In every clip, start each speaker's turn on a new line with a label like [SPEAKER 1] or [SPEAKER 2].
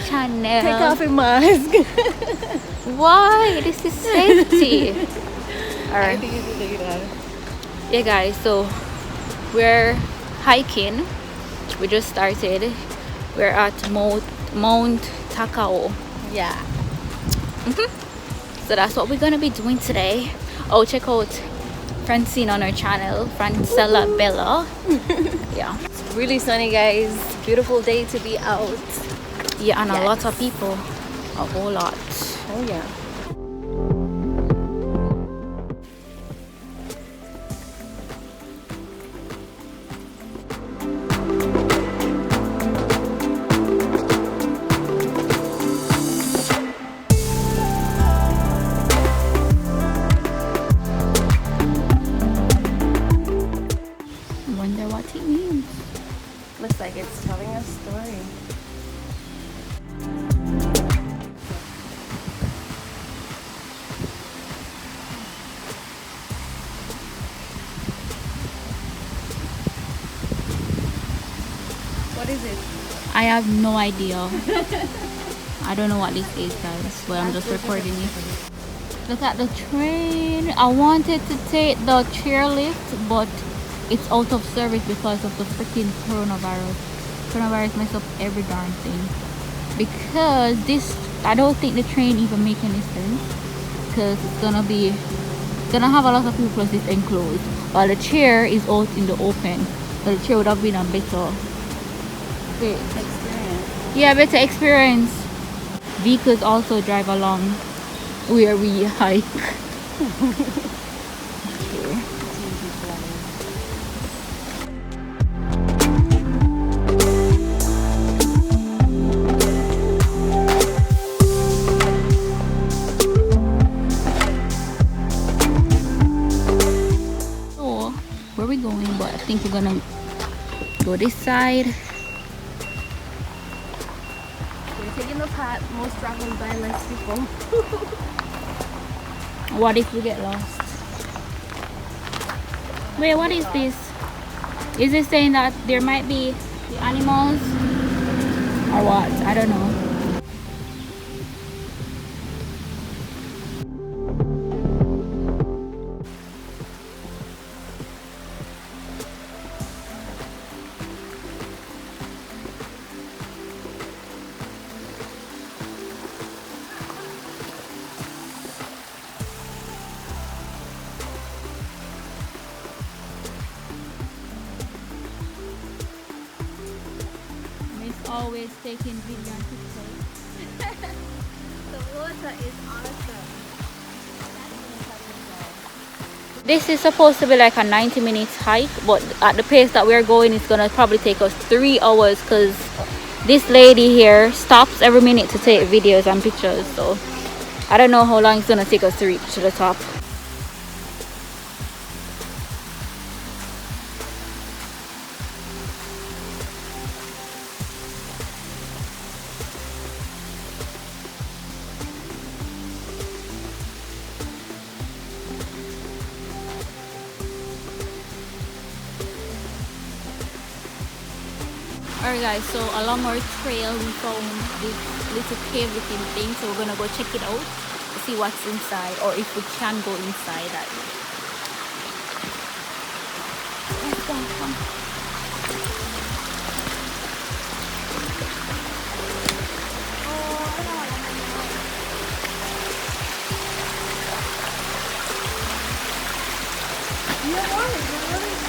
[SPEAKER 1] Channel.
[SPEAKER 2] Take off your mask.
[SPEAKER 1] Why? This is safety. Alright.
[SPEAKER 2] I think you should take it off.
[SPEAKER 1] Yeah guys, so we're hiking. We just started. We're at Mount Takao.
[SPEAKER 2] Yeah.
[SPEAKER 1] So that's what we're gonna be doing today. Oh, check out Francine on her channel, Francella Bella. Yeah.
[SPEAKER 2] It's really sunny, guys. Beautiful day to be out.
[SPEAKER 1] Yeah, and
[SPEAKER 2] Yes.
[SPEAKER 1] a lot of people. A whole lot.
[SPEAKER 2] Oh yeah.
[SPEAKER 1] Wonder what it means.
[SPEAKER 2] Looks like it's telling a story. What is it?
[SPEAKER 1] I have no idea. I don't know what this is, guys, but I'm just recording it. Look at the train. I wanted to take the chairlift, but it's out of service because of the freaking coronavirus. Coronavirus messed up every darn thing. Because this, I don't think the train even make any sense. Because it's gonna have a lot of people plus it's enclosed. While the chair is out in the open. So the chair would have been a better
[SPEAKER 2] Experience.
[SPEAKER 1] yeah, better experience. Vehicles also drive along where we hike. So where we going? But I think we're gonna go this side.
[SPEAKER 2] We're taking the path most traveled by less people.
[SPEAKER 1] What if we get lost? Wait, what is this? Is it saying that there might be the animals or what? I don't know. Always taking video and pictures.
[SPEAKER 2] The water is awesome.
[SPEAKER 1] This is supposed to be like a 90 minutes hike, but at the pace that we're going, it's gonna probably take us 3 hours because this lady here stops every minute to take videos and pictures. So I don't know how long it's gonna take us to reach to the top. Alright guys, so along our trail we found this little cave looking thing, so we're gonna go check it out to see what's inside or if we can go inside that. Let's go, come.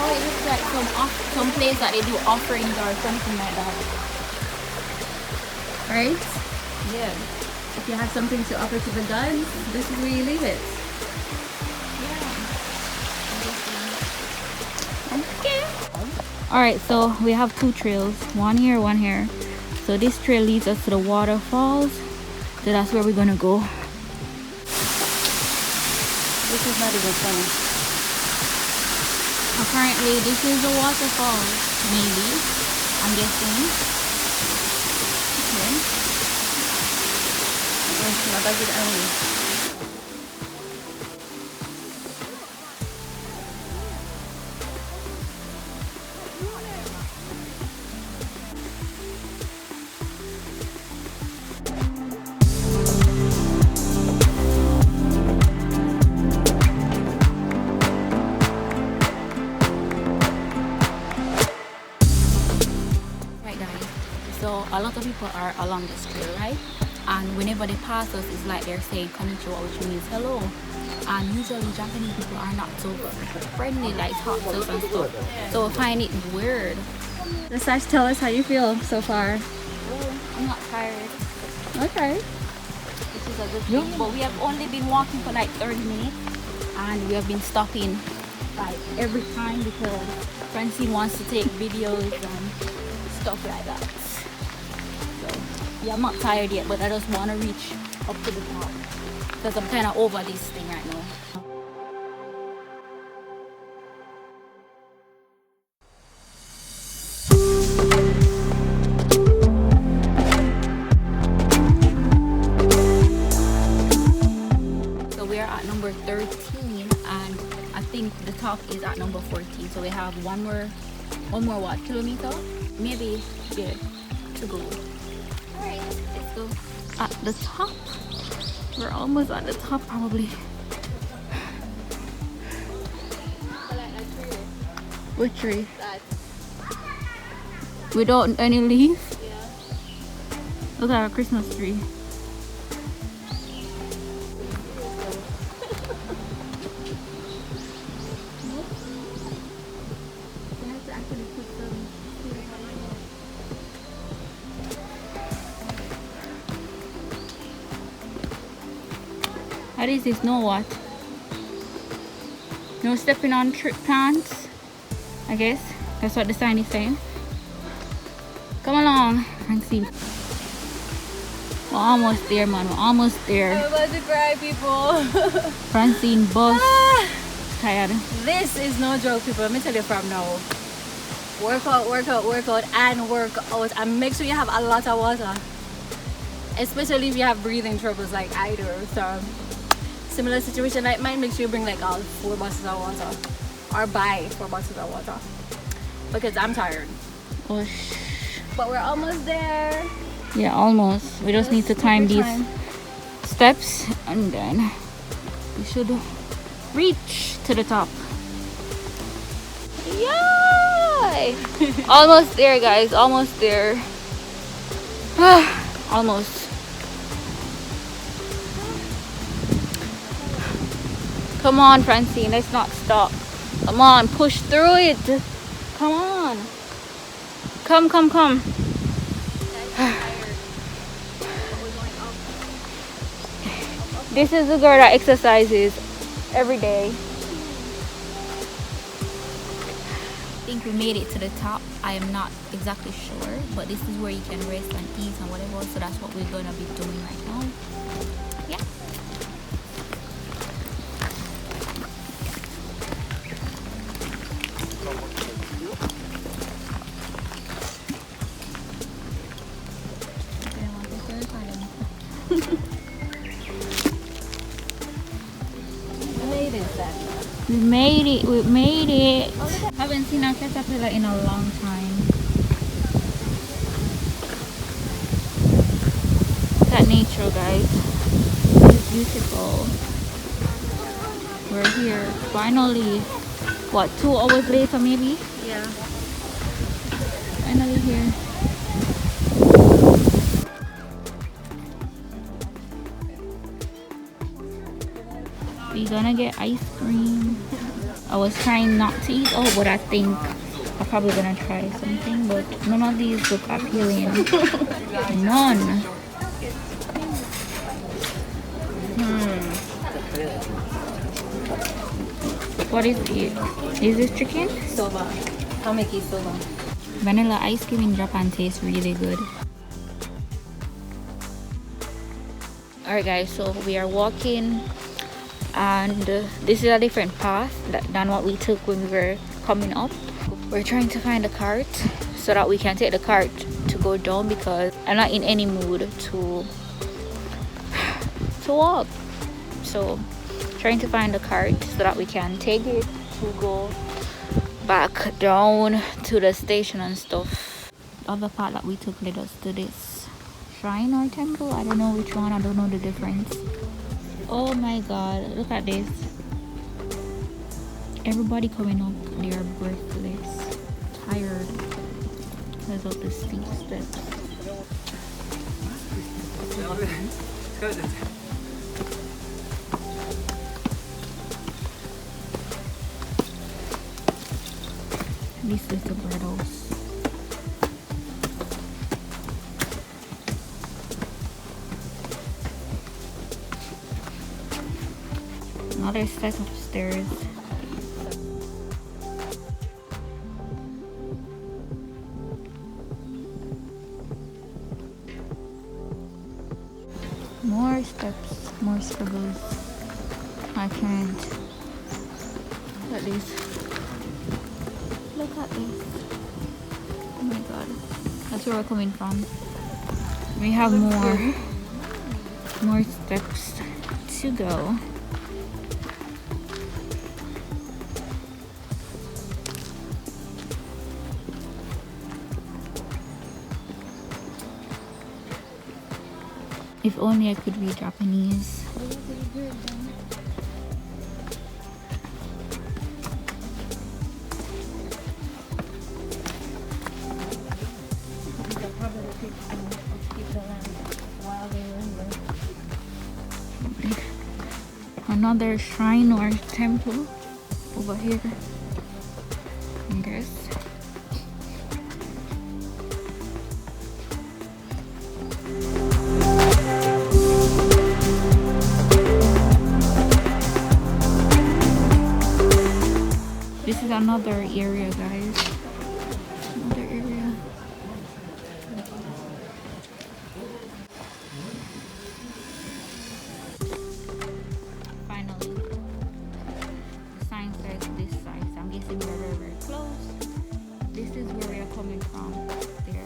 [SPEAKER 1] Oh, it looks like some place that they do offerings or something like that.
[SPEAKER 2] Right? Yeah. If you have something to offer to the gods, this is where you leave it.
[SPEAKER 1] Okay. Alright, so we have 2 trails. One here, one here. So this trail leads us to the waterfalls. So that's where we're gonna go.
[SPEAKER 2] This is not even funny.
[SPEAKER 1] Apparently this is the waterfall. Maybe. I'm guessing. Okay.
[SPEAKER 2] Mabagid only.
[SPEAKER 1] of people are along this trail, right? And whenever they pass us, it's like they're saying konnichiwa, which means hello. And usually Japanese people are not so friendly, like talk to us and stuff. So I find it weird.
[SPEAKER 2] Sash, tell us how you feel so far.
[SPEAKER 1] I'm not tired.
[SPEAKER 2] Okay.
[SPEAKER 1] This is a good thing. But we have only been walking for like 30 minutes. And we have been stopping like every time because Francine wants to take videos and stuff like that. So yeah, I'm not tired yet, but I just want to reach up to the top because I'm kind of over this thing right now. So we are at number 13 and I think the top is at number 14. So we have one more what, kilometer? Maybe, yeah, to go. Alright, let's go. At the top. We're almost at the top probably. Which tree? That. Without any leaf?
[SPEAKER 2] Yeah.
[SPEAKER 1] Look at our Christmas tree. What is this? No what? No stepping on plants? I guess that's what the sign is saying. Come along and see. We're almost there, man. We're almost there.
[SPEAKER 2] I'm about to cry, people.
[SPEAKER 1] Francine bus. Tired.
[SPEAKER 2] This is no joke, people. Let me tell you from now. Work out, work out, work out, and work out. And make sure you have a lot of water. Especially if you have breathing troubles like I do. So, similar situation like mine, make sure you bring like all 4 bottles of water. Or buy 4 bottles of water. Because I'm tired.
[SPEAKER 1] Oh,
[SPEAKER 2] but we're almost there.
[SPEAKER 1] Yeah, almost. We just need to climb these steps and then we should reach to the top. Yay! Almost there, guys. Almost there. Almost. Come on, Francine. Let's not stop. Come on, push through it. Come on. Come, come, come. This is the girl that exercises every day. I think we made it to the top. I am not exactly sure, but this is where you can rest and eat and whatever. So that's what we're gonna be doing right now. Yeah. We made it, we made it. Haven't seen a caterpillar in a long time. Look at nature, guys. It's beautiful. We're here. Finally. What, 2 hours later maybe?
[SPEAKER 2] Yeah.
[SPEAKER 1] Finally here. We're gonna get ice cream. I was trying not to eat all, but I think I'm probably gonna try something, but none of these look appealing. None. What is it? Is this chicken?
[SPEAKER 2] Soba. Kameki soba.
[SPEAKER 1] Vanilla ice cream in Japan tastes really good. Alright guys, so we are walking and this is a different path than what we took when we were coming up. We're trying to find a cart so that we can take the cart to go down because I'm not in any mood to walk. So trying to find a cart so that we can take it to go back down to the station and stuff. The other part that we took led us to this shrine or temple. I don't know which one. I don't know the difference. Oh my god, look at this. Everybody coming up, they are breathless, tired because of the steep steps. These little birdos. Another set of stairs. More steps, more scribbles. I can't. Look at this. Look at this. Oh my god. That's where we're coming from. We have more steps to go. If only I could read Japanese. Another shrine or temple over here. I guess. This is another area, guys. Another area. Finally, the sign says this side. So I'm guessing we're very, very close. This is where we are coming from. There.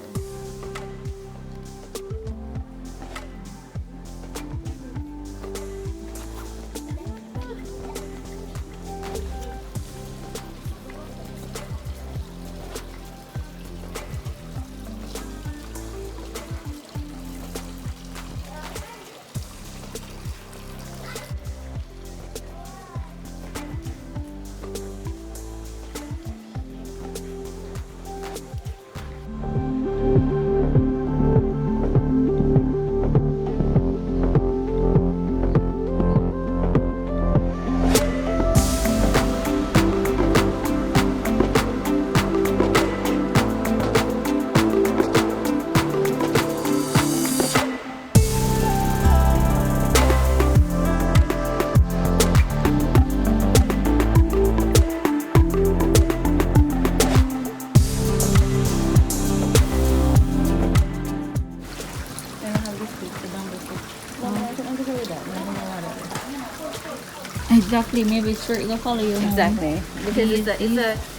[SPEAKER 1] Exactly, maybe spirit will follow you home.
[SPEAKER 2] Exactly, because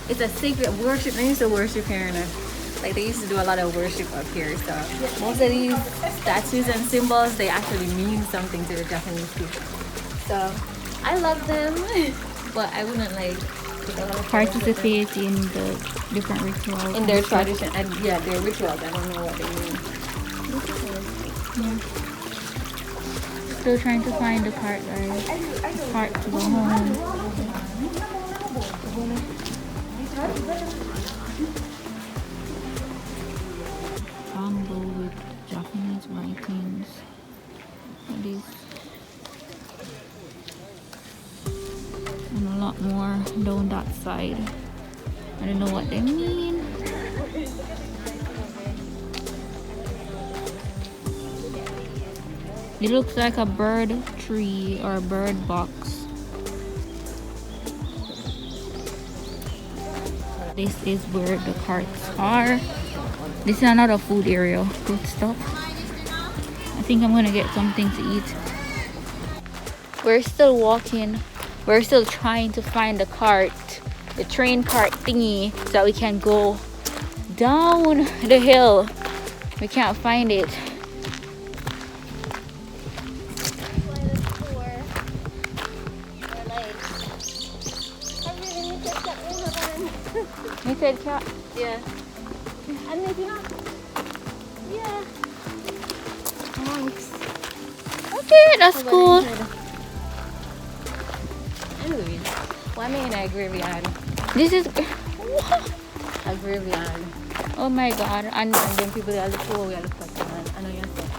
[SPEAKER 2] it's a sacred worship. They used to worship here, and like they used to do a lot of worship up here. So most of these statues and symbols, they actually mean something to the Japanese people. So I love them, but I wouldn't like
[SPEAKER 1] Participate in the different rituals.
[SPEAKER 2] in their tradition and yeah, their rituals. I don't know what they mean.
[SPEAKER 1] Yeah. Still trying to find the cart, guys. Cart to go home. Bamboo with Japanese writings. What is? And a lot more down that side. I don't know what they mean. It looks like a bird tree or a bird box. This is where the carts are. This is another food area. Good stuff. I think I'm gonna get something to eat. We're still walking. We're still trying to find the cart, the train cart thingy, so that we can go down the hill. We can't find it. You said cat?
[SPEAKER 2] Yeah.
[SPEAKER 1] And if you not? Yeah.
[SPEAKER 2] Thanks.
[SPEAKER 1] Okay, that's cool.
[SPEAKER 2] Anyway, why may I graveyard?
[SPEAKER 1] This is
[SPEAKER 2] A graveyard.
[SPEAKER 1] oh my god. And
[SPEAKER 2] And then people they look over, we look at them. I know you said.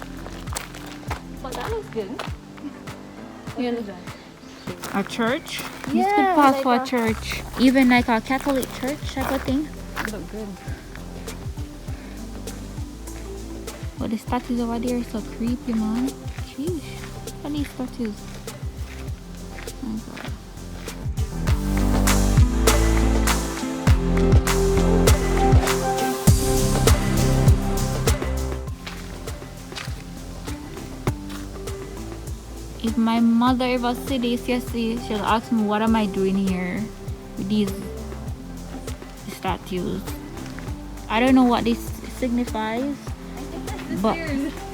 [SPEAKER 2] That looks good.
[SPEAKER 1] Yeah. A church?
[SPEAKER 2] Yeah,
[SPEAKER 1] This could pass
[SPEAKER 2] like
[SPEAKER 1] for a
[SPEAKER 2] a-
[SPEAKER 1] church. Even like a Catholic church type of thing.
[SPEAKER 2] Look good.
[SPEAKER 1] But the statues over there are so creepy, man. Sheesh. Look at these statues. Oh my god. If my mother ever see this, she'll ask me what am I doing here with these statues. I don't know what this signifies. But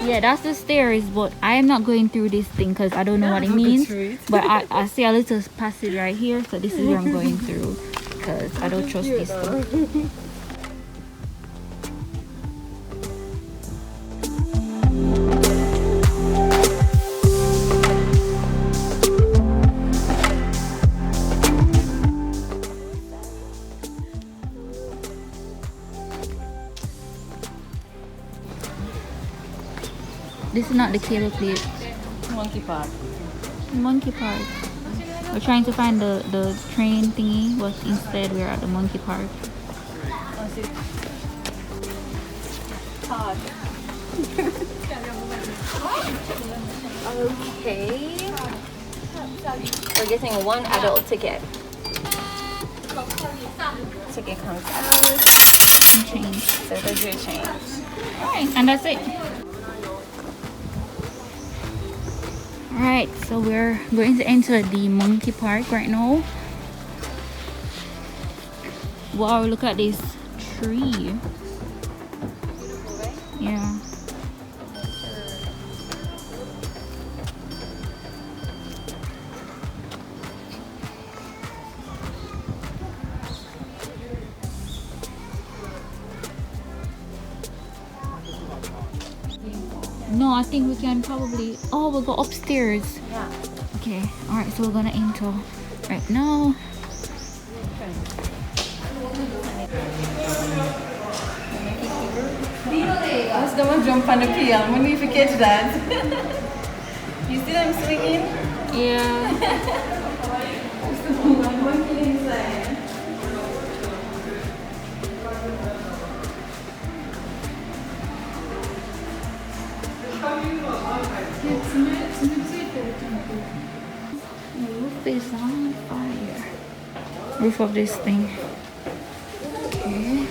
[SPEAKER 1] yeah, that's the stairs, but I am not going through this thing because I don't know what it means. But I see a little passage right here, so this is where I'm going through because I don't trust this thing. This is not the cable plate.
[SPEAKER 2] Monkey park.
[SPEAKER 1] Monkey park. We're trying to find the train thingy, but instead we're at the monkey park.
[SPEAKER 2] What's it? Hard. Okay. We're getting one adult ticket. Ticket comes out.
[SPEAKER 1] And change.
[SPEAKER 2] So there's your change.
[SPEAKER 1] Alright, and that's it. Alright, so we're going to enter the monkey park right now. Wow, look at this tree. Yeah. No, I think we can probably... Oh, we'll go upstairs.
[SPEAKER 2] Yeah.
[SPEAKER 1] Okay, alright, so we're gonna enter right now.
[SPEAKER 2] Watch them jump on the peel. I'm gonna need to catch that. You see them swinging?
[SPEAKER 1] Yeah.
[SPEAKER 2] One monkey inside.
[SPEAKER 1] The roof is on fire. Roof of this thing. Okay.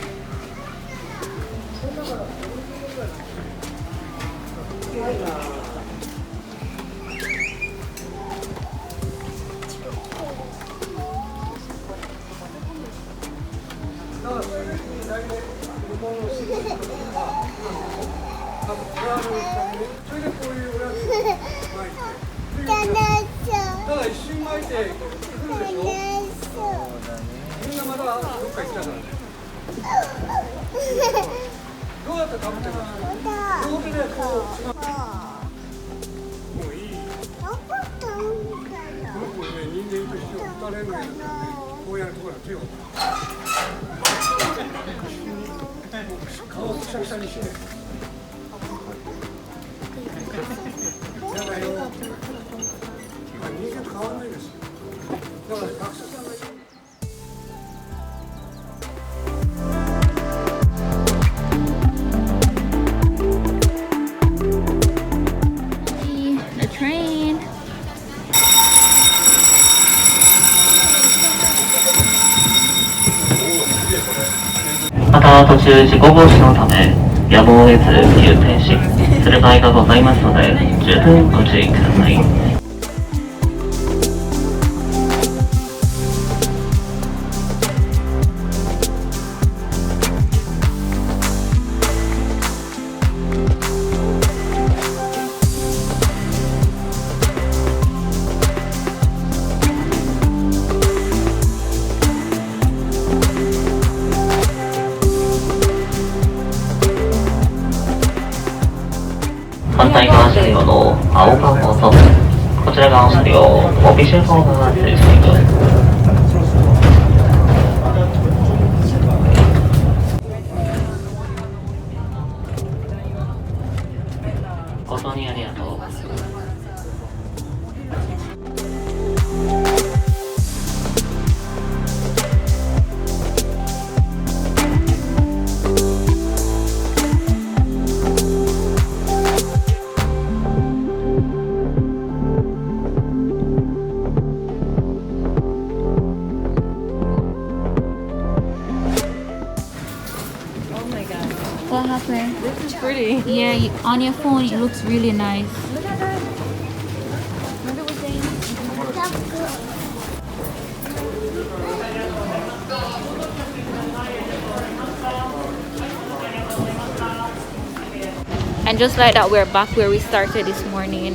[SPEAKER 1] The train.
[SPEAKER 3] また途中事故防止のためやむを得ず急停止する場合がございますので十分ご注意ください。反対側車両の青パン放送部、こちら側車両オフィシャルホームが停止しています。本当にありがとう。
[SPEAKER 1] happened?
[SPEAKER 2] This is pretty.
[SPEAKER 1] Yeah, on your phone it looks really nice.
[SPEAKER 2] Look at that. Remember we saying?
[SPEAKER 1] And just like that, we're back where we started this morning.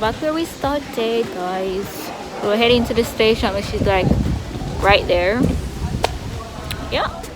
[SPEAKER 1] Back where we started, guys. We're heading to the station, which is like right there. Yeah.